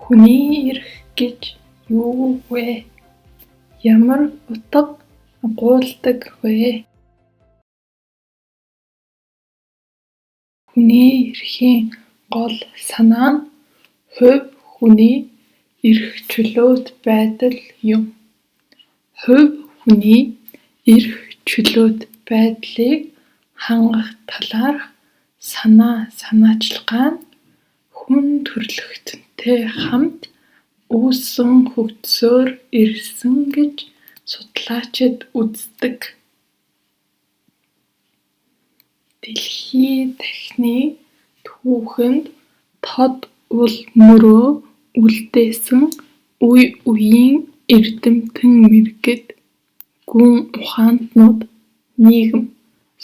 Хүний эрх гэж юу вэ? Ямар утга агуулдаг вэ? Хүний эрхийн гол санаа нь хувь хүний эрх чөлөөт байдал юм. Хувь хүний эрх чөлөөт байдлыг хангах талаарх санаачилгаа нь хүн төрөлхтөнтэй хамт үүссэн хөгжсөөр ирсэн гэж судлаачид үздэг. Дэлхий дахины түүхэнд тод ул мөрөө үлдээсэн үе үеийн эрдэмтэн мэргэд, гүн ухаантнууд, нийгэм,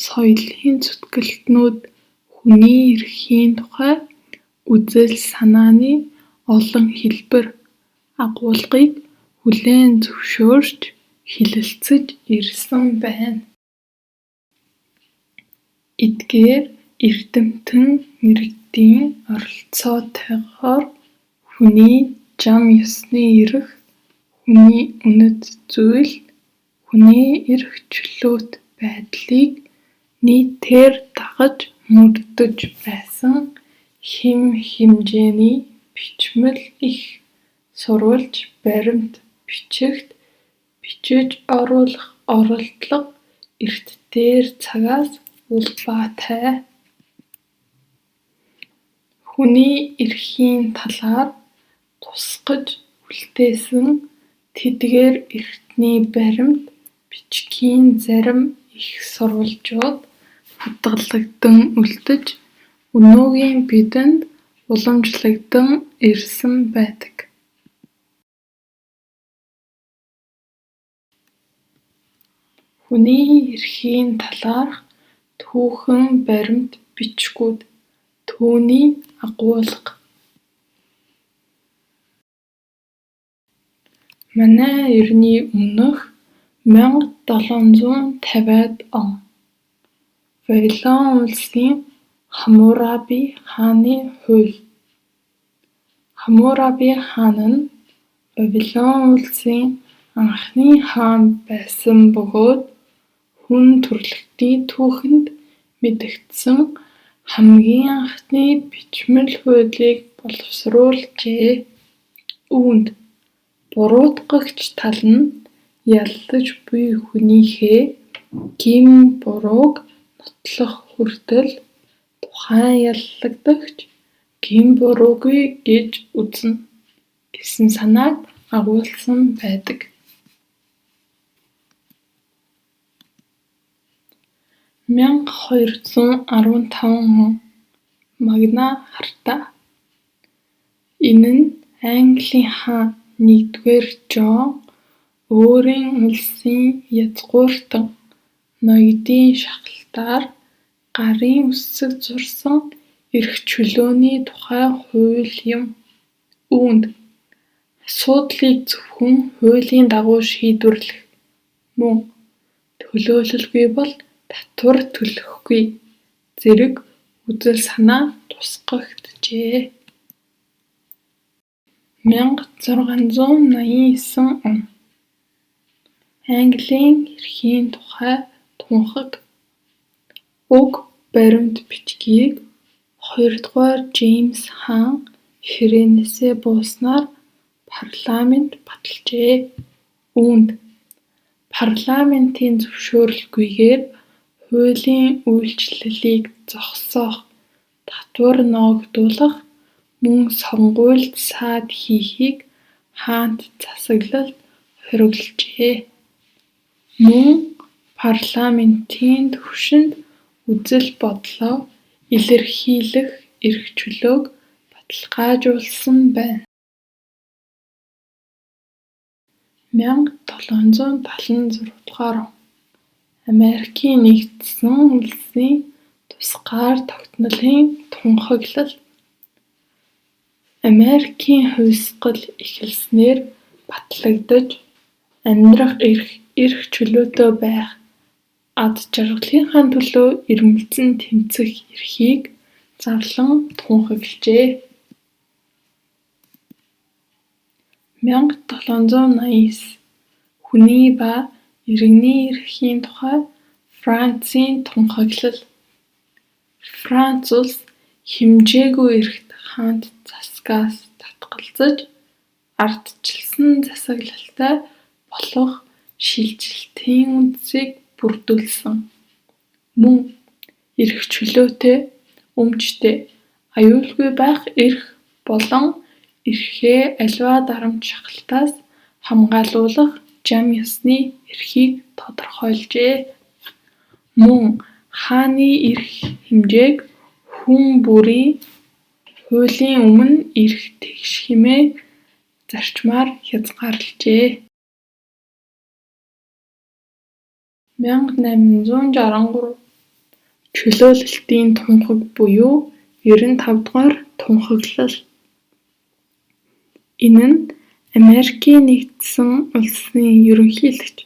соёлын зүтгэлтнүүд хүний эрхийн тухай үзэл санааны олон хэлбэр, агуулгыг хүлээн зөвшөөрч хэлэлцэж ирсэн байна. Эдгээр эрдэмтэн мэргэдийн оролцоотойгоор хүний зам ёсны эрх, хүний үнэт зүйл, хүний эрх чөлөөт байдлыг нийтээр дагаж мөрдөж байсан хэм хэмжээний бичмэл их сурвалж, баримт, бичигт бичиж оруулах оролдлого эрт дээр цагаас улбаатай. Хүний эрхийн талаар тусгаж үлдээсэн тэдгээр эртний баримт, бичгийн зарим их сурвалжууд хадгалагдан үлдэж, өнөөгийн бидэнд уламжлагдсан ирсэн байдаг. Хүний эрхийн талаарх түүхэн баримт бичгүүд, түүний агуулга. Манай эртний өмнөх 1750-аад он Вавилон улсын Хаммурапи хааны хууль. Хаммурапи хаан нь Вавилон улсын анхны хаан байсан бөгөөд хүн төрөлхтний түүхэнд мэдэгдсэн хамгийн анхны бичмэл хуулийг боловсруулжээ. Үүнд буруутгагч тал нь яллаж буй хүнийхээ гин бурууг нотлох хүртэл тухайн яллагдагч гин буруугүй гэж үзнэ гэсэн санааг агуулсан байдаг. 1215 он Магна Харта. Энэ нь Английн хаан 1-р Жон өөрийн улсын язгууртан ноёдын шахалтаар гарын үсэг зурсан эрх чөлөөний тухай хууль юм. Үүнд асуудлыг зөвхөн хуулийн дагуу шийдвэрлэх мөн төлөөлөлгүй бол татвар төлөхгүй зэрэг үзэл санаа тусгагджээ. 1689 он Английн эрхийн тухай тунхаг уг баримт бичгийг 2-р Жеймс хаан Ференесээ бууснаар парламент баталжээ. Үүнд парламентын зөвшөөрлгүйгээр хуулийн үйлчлэлийг зогсоох, татвар ноогдуулах, мөн сонгуульд саад хийхийг хаант засаглалд хоригложээ. Мөн парламентын түвшинд үзэл бодлоо илэрхийлэх эрх чөлөөг баталгаажуулсан байна. 1776 он Америкийн нэгдсэн улсын тусгаар тогтнолын тунхаглал. Америкийн хувьсгал эхэлснээр батлагдаж, амьдрах эрх чөлөөтэй байх, ад жаргалынхаа төлөө ирмэлзэн тэмцэх эрхийг зарлан тунхаглажээ. 1789 хүний ба иргэний эрхийн тухай Францын тунхаглал. Франц улс хэмжээгүй эрхт хаант засгаас татгалзаж ардчилсан засаглалтай болох шилжилтийн үндсийг бүрдүүлсэн. Мөн эрх чөлөөтэй, өмчтэй, аюулгүй байх эрх болон эрхээ аливаа дарамт шахалтаас хамгаалуулах жам ёсны эрхийг тодорхойлжээ. Мөн хааны эрх хэмжээг хүн бүрийн хуулийн өмнө эрх тэгш хэмээн зарчмаар хязгаарлажээ. 1863 чөлөөлөлтийн тунхаг буюу 95 дугаар тунхаглал. Энэ нь Америкийн нэгдсэн улсын ерөнхийлөгч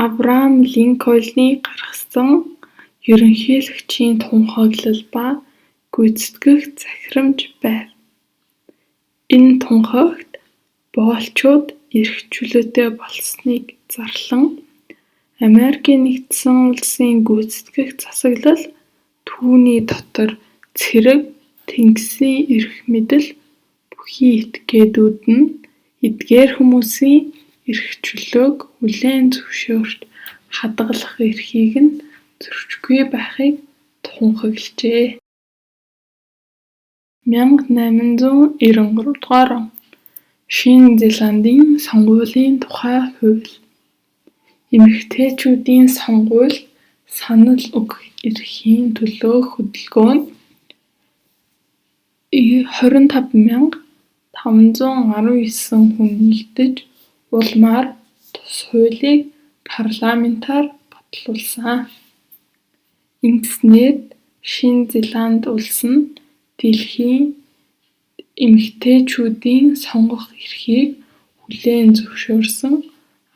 Авраам Линкольныг гаргасан ерөнхийлөгчийн тунхаглал ба гүйцэтгэх захирамж байв. Энэ тунхагт боолчууд эрх чөлөөтэй болсныг зарлан Америкийн нэгдсэн улсын гүйцэтгэх засаглал түүний дотор цэрэг, тэнгисийн эрх мэдэл, бүхий этгээдүүд нь эдгээр хүмүүсийн эрх чөлөөг хүлээн зөвшөөрч хадгалах эрхийг нь зөрчгүй байхыг тунхаглажээ. 1893 дугаар он Шинэ Зеландын сонгуулийн тухай хууль. Эмэгтэйчүүдийн сонгуульд санал өгөх эрхийн төлөө хөдөлгөөн нь 25,519 хүн нэгдэж улмаар тус хуулийг парламентаар батлуулсан. Ингэснээр Шинэ Зеланд улс нь дэлхийн эмэгтэйчүүдийн сонгох эрхийг хүлээн зөвшөөрсөн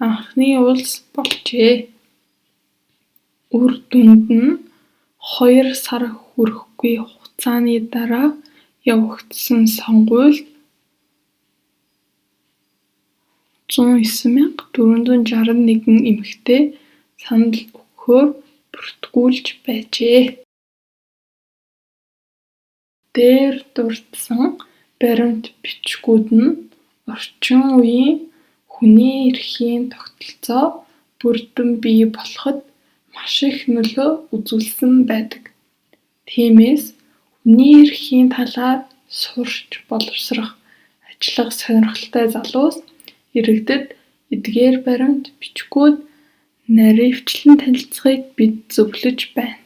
анхны улс болжээ. Үр дүнд нь 2 сар хүрэхгүй хугацааны дараа явагдсан сонгуульд 109,461 эмэгтэй санал өгөхөөр бүртгүүлж байжээ. Дээр дурдсан баримт бичгүүд нь орчин үеийн хүний эрхийн тогтолцоо бүрдэн бий болоход маш их нөлөө үзүүлсэн байдаг. Тиймээс хүний эрхийн талаар сурч боловсрох, ажиллах сонирхолтой залуус иргэдэд эдгээр баримт бичгүүд наривчлан танилцахыг бид зөвлөж байна.